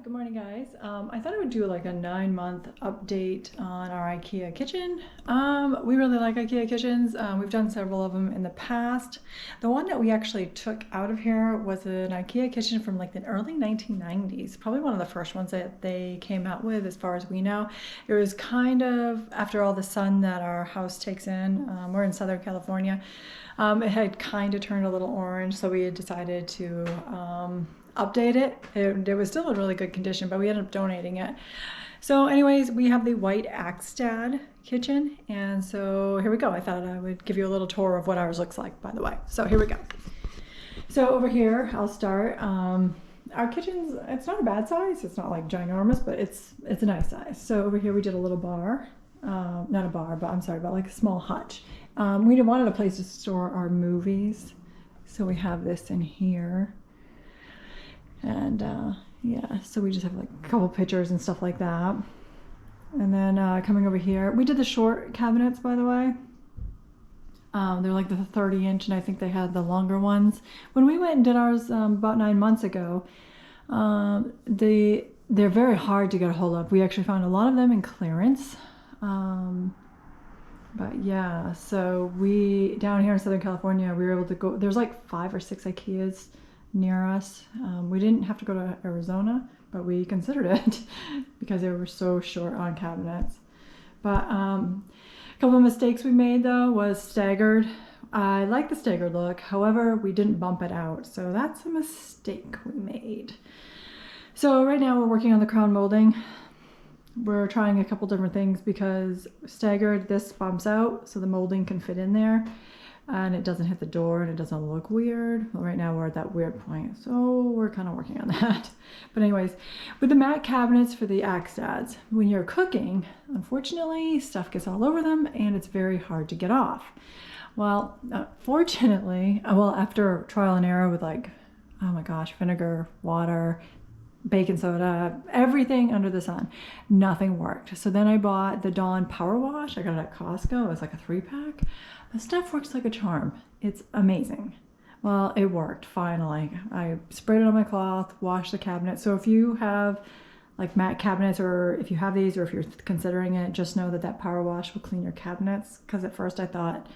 Good morning guys. I thought I would do like a 9-month update on our IKEA kitchen. We really like IKEA kitchens. We've done several of them in the past. The one that we actually took out of here was an IKEA kitchen from like the early 1990s. Probably one of the first ones that they came out with as far as we know. It was kind of after all the sun that our house takes in. We're in Southern California. It had kind of turned a little orange, so we had decided to update it. It was still in really good condition, but we ended up donating it. So anyways, we have the white Axstad kitchen, and so here we go. I thought I would give you a little tour of what ours looks like, by the way. So here we go. So over here, I'll start. Our kitchen's, it's not a bad size. It's not like ginormous, but it's a nice size. So over here we did a little bar. Not a bar, but I'm sorry, but like a small hutch. We wanted a place to store our movies. So we have this in here. And yeah, so we just have like a couple pictures and stuff like that. And then coming over here, we did the short cabinets, by the way. They're like the 30-inch, and I think they had the longer ones. When we went and did ours about 9 months ago, they're very hard to get a hold of. We actually found a lot of them in clearance. But yeah, so we, down here in Southern California, we were able to go, there's like 5 or 6 Ikeas near us. We didn't have to go to Arizona, but we considered it because they were so short on cabinets. But a couple of mistakes we made though was staggered. I like the staggered look, however we didn't bump it out, so that's a mistake we made. So right now we're working on the crown molding. We're trying a couple different things because staggered, this bumps out so the molding can fit in there and it doesn't hit the door and it doesn't look weird. Well, right now we're at that weird point, so we're kind of working on that. But anyways, with the mat cabinets for the Axstads, when you're cooking, unfortunately, stuff gets all over them and it's very hard to get off. Well, fortunately, well, after trial and error with like, oh my gosh, vinegar, water, baking soda, everything under the sun, nothing worked. So then I bought the Dawn Power Wash. I got it at Costco. It was like a 3-pack. The stuff works like a charm. It's amazing. Well, it worked finally. I sprayed it on my cloth, washed the cabinet. So if you have like matte cabinets, or if you have these, or if you're considering it, just know that that power wash will clean your cabinets. Because at first I thought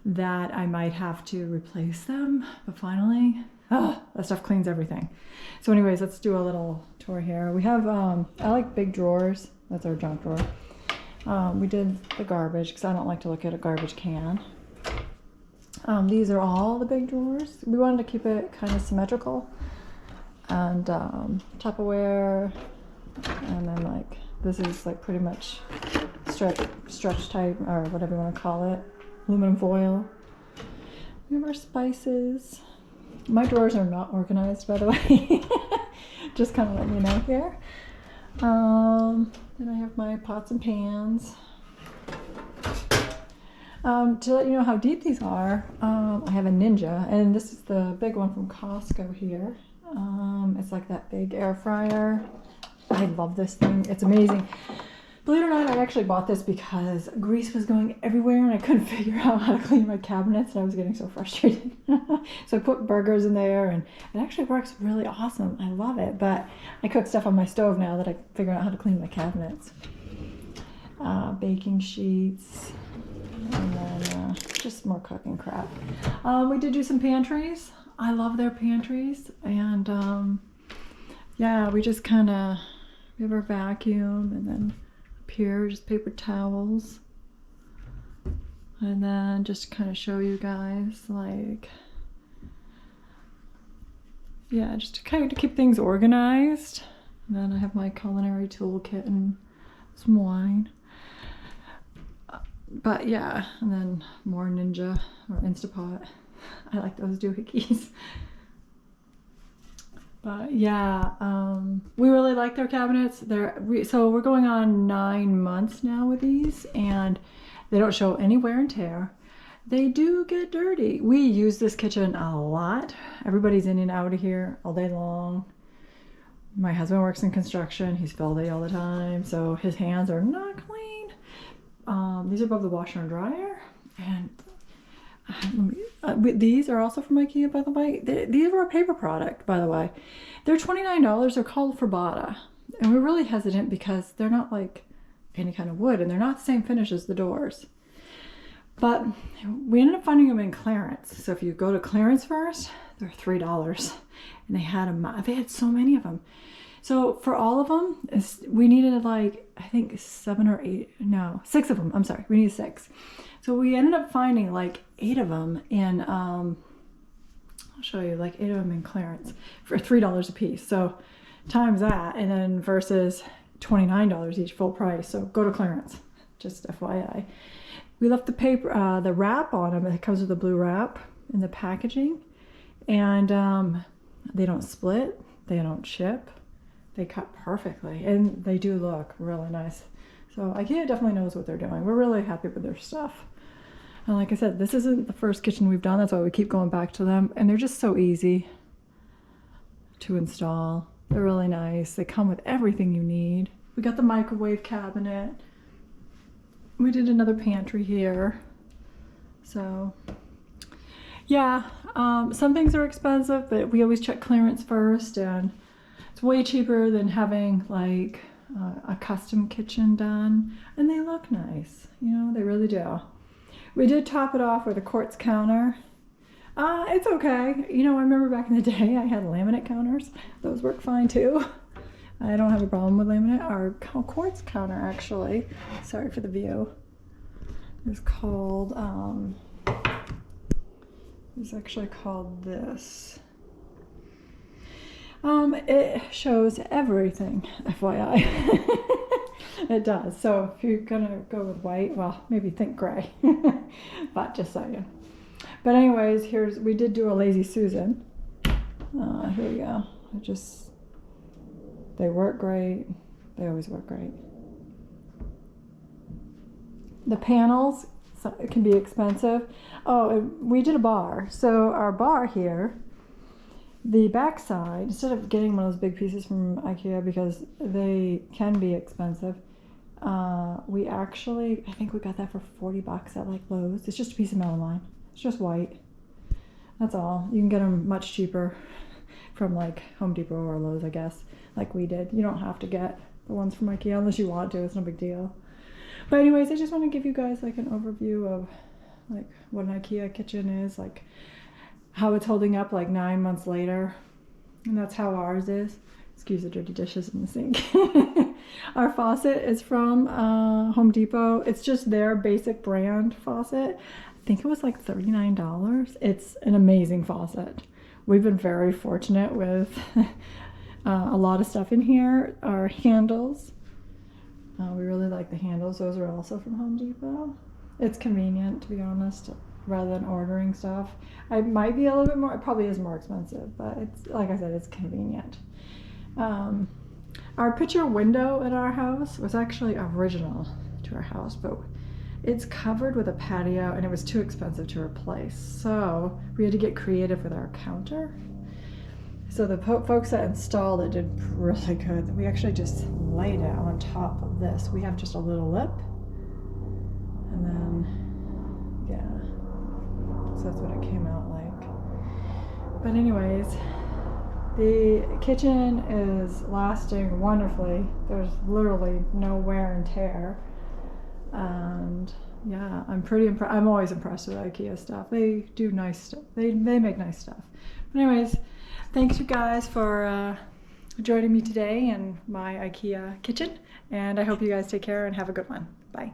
that I might have to replace them, but finally, oh, that stuff cleans everything. So anyways, let's do a little tour here. We have, I like big drawers. That's our junk drawer. We did the garbage because I don't like to look at a garbage can. These are all the big drawers. We wanted to keep it kind of symmetrical. And Tupperware, and then like, this is like pretty much stretch type, or whatever you want to call it. Aluminum foil. We have our spices. My drawers are not organized, by the way. Just kind of letting you know here. Then I have my pots and pans. To let you know how deep these are, I have a Ninja, and this is the big one from Costco here. It's like that big air fryer. I love this thing. It's amazing. Believe it or not, I actually bought this because grease was going everywhere and I couldn't figure out how to clean my cabinets, and I was getting so frustrated. So I put burgers in there and it actually works really awesome. I love it, but I cook stuff on my stove now that I figured out how to clean my cabinets. Baking sheets, and then just more cooking crap. We did do some pantries. I love their pantries, and yeah, we just kind of, we have our vacuum, and then here just paper towels, and then just kind of show you guys, like, yeah, just to kind of keep things organized. And then I have my culinary toolkit and some wine, but yeah, and then more Ninja or Instapot. I like those doohickeys. But yeah, we really like their cabinets. So we're going on 9 months now with these, and they don't show any wear and tear. They do get dirty. We use this kitchen a lot. Everybody's in and out of here all day long. My husband works in construction. He's filthy all the time, so his hands are not clean. These are above the washer and dryer, and These are also from Ikea, by the way. These were a paper product, by the way. They're $29. They're called Furbata. And we're really hesitant because they're not like any kind of wood and they're not the same finish as the doors. But we ended up finding them in clearance. So if you go to clearance first, they're $3. And they had so many of them. So for all of them, we needed like, I think 6 of them. I'm sorry, we needed 6. So we ended up finding like 8 of them in, I'll show you, like 8 of them in clearance for $3 a piece. So times that, and then versus $29 each full price. So go to clearance, just FYI. We left the paper, the wrap on them. It comes with a blue wrap in the packaging. And they don't split, they don't chip. They cut perfectly, and they do look really nice. So IKEA definitely knows what they're doing. We're really happy with their stuff. And like I said, this isn't the first kitchen we've done. That's why we keep going back to them. And they're just so easy to install. They're really nice. They come with everything you need. We got the microwave cabinet. We did another pantry here. So yeah, some things are expensive, but we always check clearance first, and it's way cheaper than having like a custom kitchen done, and they look nice, you know, they really do. We did top it off with a quartz counter. It's okay. You know, I remember back in the day I had laminate counters. Those work fine too. I don't have a problem with laminate. Our quartz counter, actually, sorry for the view, is called, it's actually called this. It shows everything, FYI. It does. So if you're gonna go with white, well, maybe think gray. But just saying. But anyways, we did do a Lazy Susan. Here we go. They work great. They always work great. The panels, it can be expensive. Oh, we did a bar. So our bar here, the back side, instead of getting one of those big pieces from IKEA because they can be expensive, we actually, I think we got that for $40 at like Lowe's. It's just a piece of metal line. It's just white. That's all. You can get them much cheaper from like Home Depot or Lowe's, I guess, like we did. You don't have to get the ones from IKEA unless you want to. It's no big deal. But anyways, I just want to give you guys like an overview of like what an IKEA kitchen is, like how it's holding up like 9 months later. And that's how ours is. Excuse the dirty dishes in the sink. Our faucet is from Home Depot. It's just their basic brand faucet. I think it was like $39. It's an amazing faucet. We've been very fortunate with a lot of stuff in here. Our handles. We really like the handles. Those are also from Home Depot. It's convenient, to be honest, rather than ordering stuff. It might be a little bit more, it probably is more expensive, but it's, like I said, it's convenient. Our picture window at our house was actually original to our house, but it's covered with a patio and it was too expensive to replace. So we had to get creative with our counter. So the folks that installed it did really good. We actually just laid it on top of this. We have just a little lip. And then, yeah. So that's what it came out like. But anyways, the kitchen is lasting wonderfully. There's literally no wear and tear. And yeah, I'm pretty impressed. I'm always impressed with IKEA stuff. They do nice stuff. They make nice stuff. But anyways, thanks you guys for joining me today in my IKEA kitchen, and I hope you guys take care and have a good one. Bye.